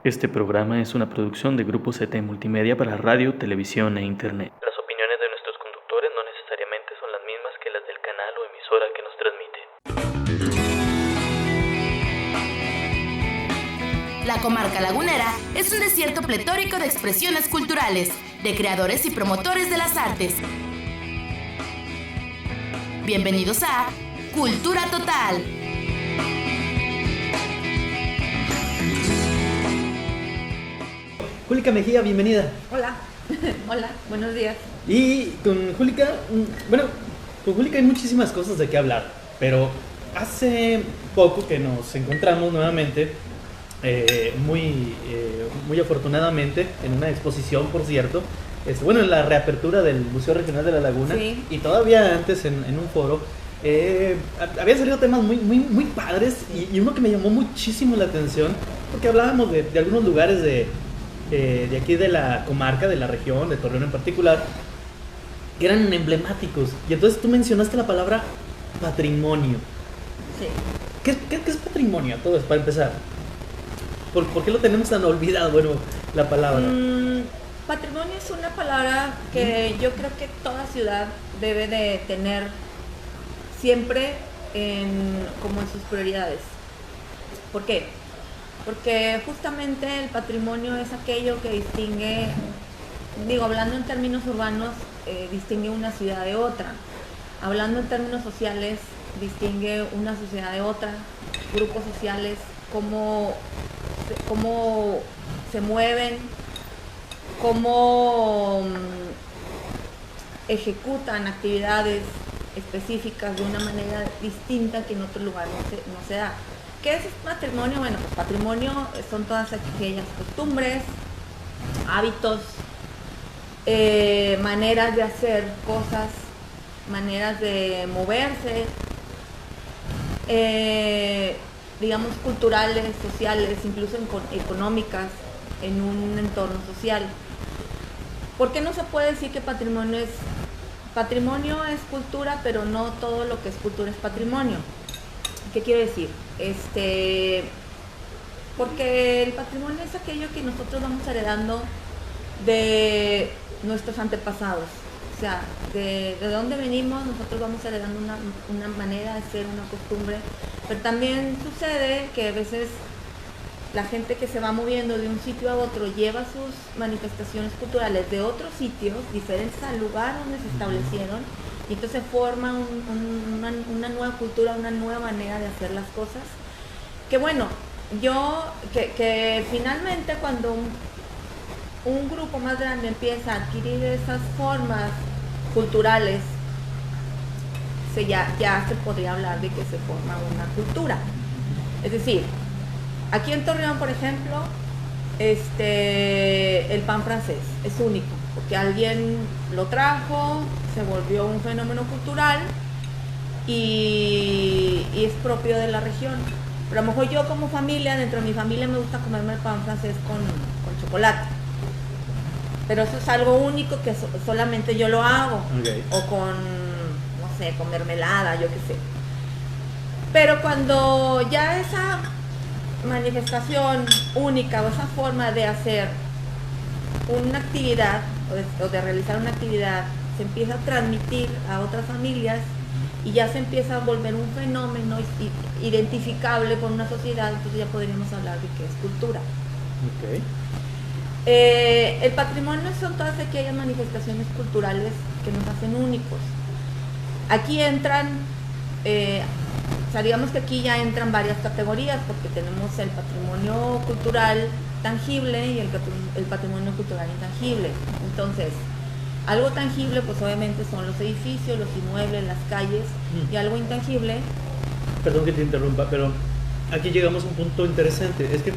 Este programa es una producción de Grupo CT Multimedia para radio, televisión e internet. Las opiniones de nuestros conductores no necesariamente son las mismas que las del canal o emisora que nos transmite. La comarca lagunera es un desierto pletórico de expresiones culturales, de creadores y promotores de las artes. Bienvenidos a Cultura Total. Júlica Mejía, bienvenida. Hola, hola, buenos días. Y con Júlica, con Júlica hay muchísimas cosas de qué hablar, pero hace poco que nos encontramos nuevamente, muy afortunadamente, en una exposición, por cierto, en la reapertura del Museo Regional de La Laguna, sí. Y todavía antes en un foro, habían salido temas muy padres y uno que me llamó muchísimo la atención, porque hablábamos de algunos lugares de aquí de la comarca, de la región, de Torreón en particular, que eran emblemáticos. Y entonces tú mencionaste la palabra patrimonio. Sí. ¿Qué es patrimonio? Todo es para empezar. ¿Por qué lo tenemos tan olvidado, la palabra? Patrimonio es una palabra que yo creo que toda ciudad debe de tener siempre como en sus prioridades. ¿Por qué? Porque justamente el patrimonio es aquello que distingue, hablando en términos urbanos, distingue una ciudad de otra. Hablando en términos sociales, distingue una sociedad de otra, grupos sociales, cómo se mueven, cómo ejecutan actividades específicas de una manera distinta que en otro lugar no se da. ¿Qué es patrimonio? Bueno, pues patrimonio son todas aquellas costumbres, hábitos, maneras de hacer cosas, maneras de moverse, culturales, sociales, incluso económicas, en un entorno social. ¿Por qué no se puede decir que patrimonio es cultura, pero no todo lo que es cultura es patrimonio? ¿Qué quiero decir? Porque el patrimonio es aquello que nosotros vamos heredando de nuestros antepasados. O sea, de dónde venimos, nosotros vamos heredando una manera de ser, una costumbre. Pero también sucede que a veces la gente que se va moviendo de un sitio a otro lleva sus manifestaciones culturales de otros sitios, diferentes al lugar donde se establecieron, y entonces forma una nueva cultura, una nueva manera de hacer las cosas. Que finalmente cuando un grupo más grande empieza a adquirir esas formas culturales, ya se podría hablar de que se forma una cultura. Es decir, aquí en Torreón, por ejemplo, el pan francés es único, porque alguien lo trajo, se volvió un fenómeno cultural y es propio de la región. Pero a lo mejor yo como familia, dentro de mi familia me gusta comerme el pan francés con chocolate. Pero eso es algo único que solamente yo lo hago. Okay. O con mermelada, yo qué sé. Pero cuando ya esa manifestación única o esa forma de hacer una actividad o de realizar una actividad se empieza a transmitir a otras familias y ya se empieza a volver un fenómeno identificable por una sociedad, entonces ya podríamos hablar de que es cultura. Okay. El patrimonio son todas aquellas manifestaciones culturales que nos hacen únicos. Aquí entran, digamos que aquí ya entran varias categorías, porque tenemos el patrimonio cultural tangible y el patrimonio cultural intangible. Entonces, algo tangible, pues obviamente son los edificios, los inmuebles, las calles, y algo intangible. Perdón que te interrumpa, pero aquí llegamos a un punto interesante. Es que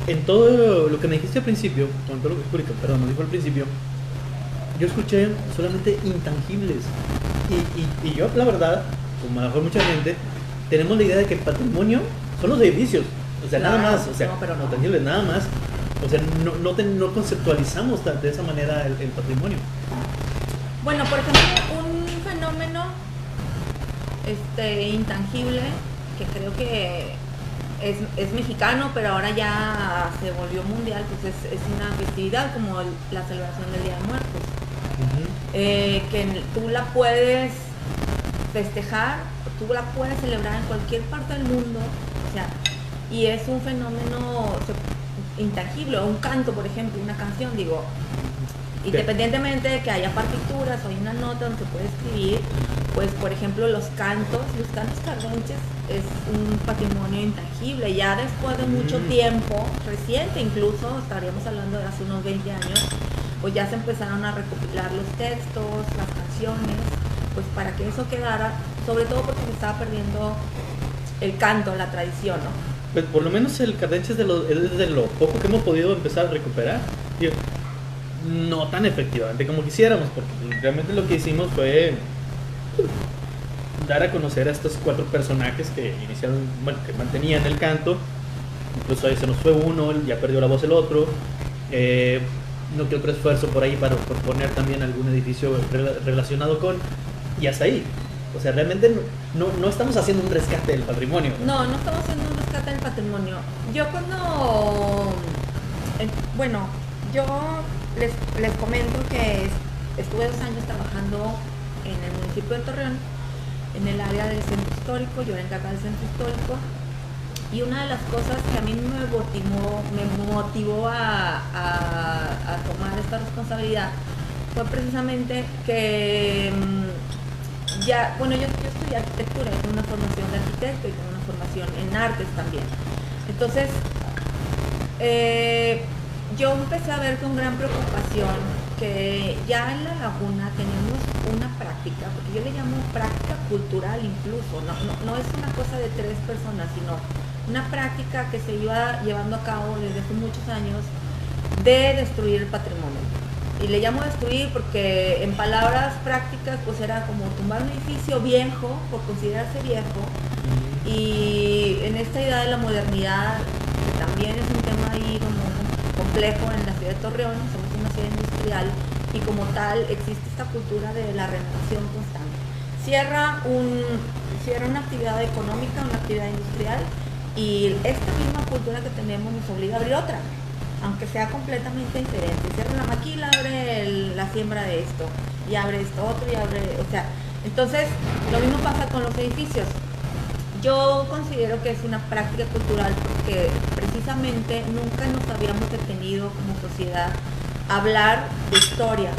en todo lo que me dijiste al principio, con todo lo que Júlica, me dijo al principio, yo escuché solamente intangibles. Y yo, la verdad, como a lo mejor mucha gente, tenemos la idea de que el patrimonio son los edificios. O sea, Claro, nada más. O sea, pero no. tangibles, nada más. O sea, no conceptualizamos de esa manera el patrimonio. Bueno, por ejemplo, un fenómeno intangible que creo que es mexicano, pero ahora ya se volvió mundial, pues es una festividad como la celebración del Día de Muertos. Que tú la puedes festejar, tú la puedes celebrar en cualquier parte del mundo, o sea, y es un fenómeno intangible, un canto, por ejemplo, una canción, digo, independientemente de que haya partituras o hay una nota donde se puede escribir, pues por ejemplo los cantos cardenches es un patrimonio intangible, ya después de mucho tiempo, reciente incluso, estaríamos hablando de hace unos 20 años, pues ya se empezaron a recopilar los textos, las canciones, pues para que eso quedara, sobre todo porque se estaba perdiendo el canto, la tradición, ¿no? Pues por lo menos el cardenche es de lo poco que hemos podido empezar a recuperar. Digo, no tan efectivamente como quisiéramos, porque realmente lo que hicimos fue dar a conocer a estos 4 personajes que iniciaron, bueno, que mantenían el canto. Incluso ahí se nos fue uno, ya perdió la voz el otro. No que otro esfuerzo por ahí para proponer también algún edificio relacionado con, y hasta ahí. O sea, realmente no estamos haciendo un rescate del patrimonio. No estamos haciendo un rescate del patrimonio. Yo cuando, bueno, yo les comento que estuve 2 años trabajando en el municipio de Torreón, en el área del centro histórico, yo era encargada del centro histórico, y una de las cosas que a mí me motivó a tomar esta responsabilidad fue precisamente que ya, bueno, yo estudié arquitectura, tengo una formación de arquitecto y tengo una formación en artes también. Entonces, yo empecé a ver con gran preocupación que ya en la laguna tenemos una práctica, porque yo le llamo práctica cultural incluso, no es una cosa de 3 personas, sino una práctica que se iba llevando a cabo desde hace muchos años de destruir el patrimonio. Y le llamo destruir porque en palabras prácticas pues era como tumbar un edificio viejo por considerarse viejo, y en esta idea de la modernidad, que también es un tema ahí como complejo en la ciudad de Torreón, somos una ciudad industrial y como tal existe esta cultura de la renovación constante. Cierra una actividad económica, una actividad industrial, y esta misma cultura que tenemos nos obliga a abrir otra, aunque sea completamente diferente. Cierra la maquila, abre la siembra de esto, y abre esto otro, y abre, o sea, entonces lo mismo pasa con los edificios. Yo considero que es una práctica cultural porque precisamente nunca nos habíamos detenido como sociedad a hablar de historia,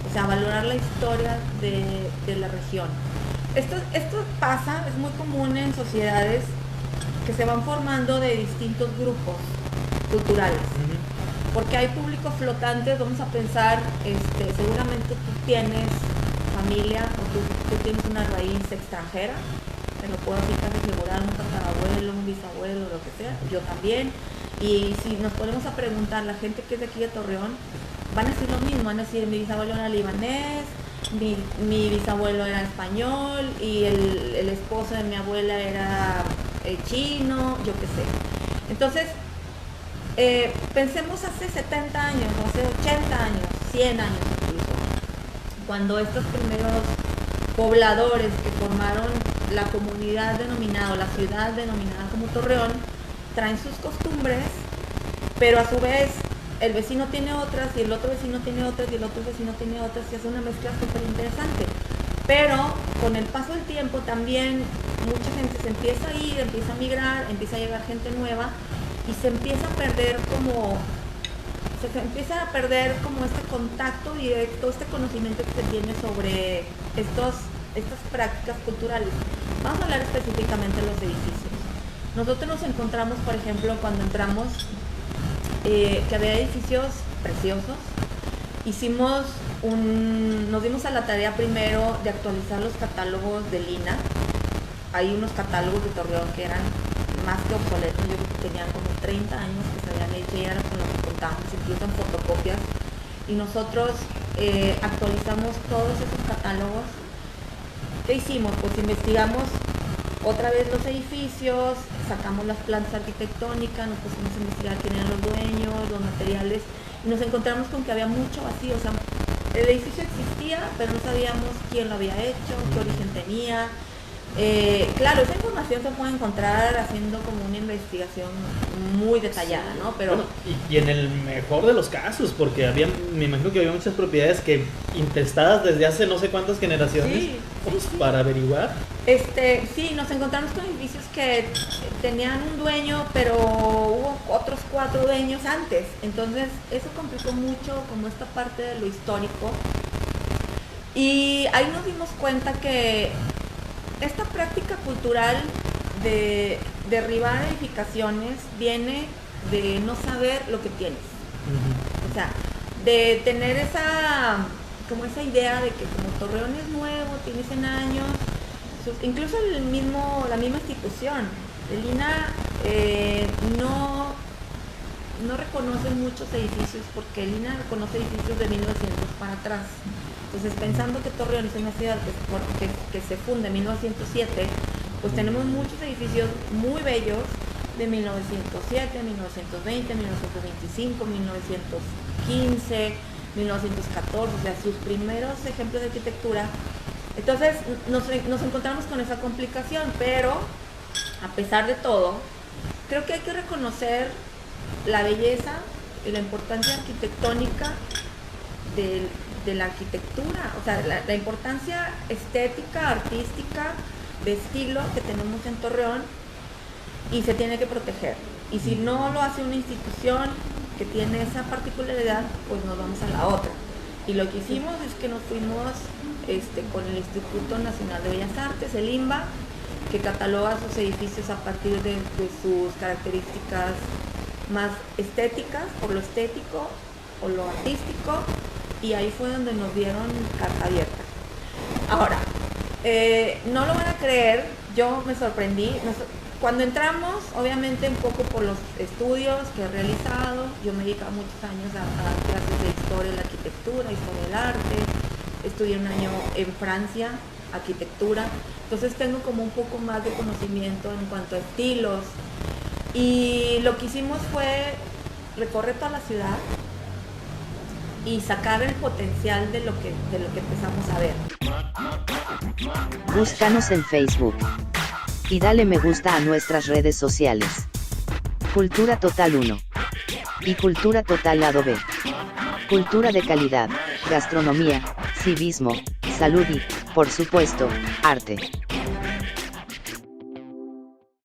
o sea, valorar la historia de la región. Esto pasa, es muy común en sociedades que se van formando de distintos grupos culturales, porque hay públicos flotantes. Vamos a pensar, seguramente tú tienes familia o tú tienes una raíz extranjera, te lo puedo decir casi asegurar, un tatarabuelo, un bisabuelo, lo que sea, yo también. Y si nos ponemos a preguntar, la gente que es de aquí de Torreón, van a decir lo mismo, van a decir mi bisabuelo era libanés, mi bisabuelo era español, y el esposo de mi abuela era chino, yo qué sé. Entonces, pensemos hace 70 años, hace 80 años, 100 años incluso, cuando estos primeros pobladores que formaron la comunidad denominada, la ciudad denominada como Torreón, traen sus costumbres, pero a su vez el vecino tiene otras, y el otro vecino tiene otras, y el otro vecino tiene otras, y hace una mezcla súper interesante. Pero con el paso del tiempo también mucha gente se empieza a ir, empieza a migrar, empieza a llegar gente nueva, y se empieza a perder como este contacto directo, este conocimiento que se tiene sobre estas prácticas culturales. Vamos a hablar específicamente de los edificios. Nosotros nos encontramos, por ejemplo, cuando entramos, que había edificios preciosos. Nos dimos a la tarea primero de actualizar los catálogos de Lina. Hay unos catálogos de Torreón que eran más que obsoletos, yo creo que tenían como 30 años que se habían hecho, y eran con lo que contábamos, incluso en fotocopias. Y nosotros actualizamos todos esos catálogos. ¿Qué hicimos? Pues investigamos otra vez los edificios, sacamos las plantas arquitectónicas, nos pusimos a investigar quién eran los dueños, los materiales, y nos encontramos con que había mucho vacío. O sea, el edificio existía, pero no sabíamos quién lo había hecho, qué origen tenía. Claro, esa información se puede encontrar haciendo como una investigación muy detallada, ¿no? Pero Bueno, y en el mejor de los casos, porque me imagino que había muchas propiedades que intestadas desde hace no sé cuántas generaciones, Sí, pues, sí. para averiguar. sí, nos encontramos con edificios que tenían un dueño, pero hubo otros 4 dueños antes. Entonces, eso complicó mucho como esta parte de lo histórico. Y ahí nos dimos cuenta que esta práctica cultural de derribar edificaciones viene de no saber lo que tienes. O sea, de tener esa idea de que como Torreón es nuevo, tiene 100 años, incluso la misma institución, el INAH no reconoce muchos edificios porque el INAH reconoce edificios de 1900 para atrás. Entonces, pensando que Torreón es una ciudad que se funda en 1907, pues tenemos muchos edificios muy bellos de 1907, 1920, 1925, 1915, 1914, o sea, sus primeros ejemplos de arquitectura. Entonces, nos encontramos con esa complicación, pero a pesar de todo, creo que hay que reconocer la belleza y la importancia arquitectónica de la arquitectura, o sea, la importancia estética, artística, de estilo que tenemos en Torreón, y se tiene que proteger. Y si no lo hace una institución que tiene esa particularidad, pues nos vamos a la otra. Y lo que hicimos es que nos fuimos con el Instituto Nacional de Bellas Artes, el INBA, que cataloga sus edificios a partir de sus características más estéticas, por lo estético o lo artístico, y ahí fue donde nos dieron carta abierta. Ahora, no lo van a creer, yo me sorprendí. Cuando entramos, obviamente un poco por los estudios que he realizado, yo me dedicaba muchos años a dar clases de historia de la arquitectura, historia del arte, estudié un año en Francia, arquitectura, entonces tengo como un poco más de conocimiento en cuanto a estilos, y lo que hicimos fue recorrer toda la ciudad y sacar el potencial de lo que empezamos a ver. Búscanos en Facebook y dale me gusta a nuestras redes sociales. Cultura Total 1 y Cultura Total Lado B. Cultura de calidad, gastronomía, civismo, salud y, por supuesto, arte.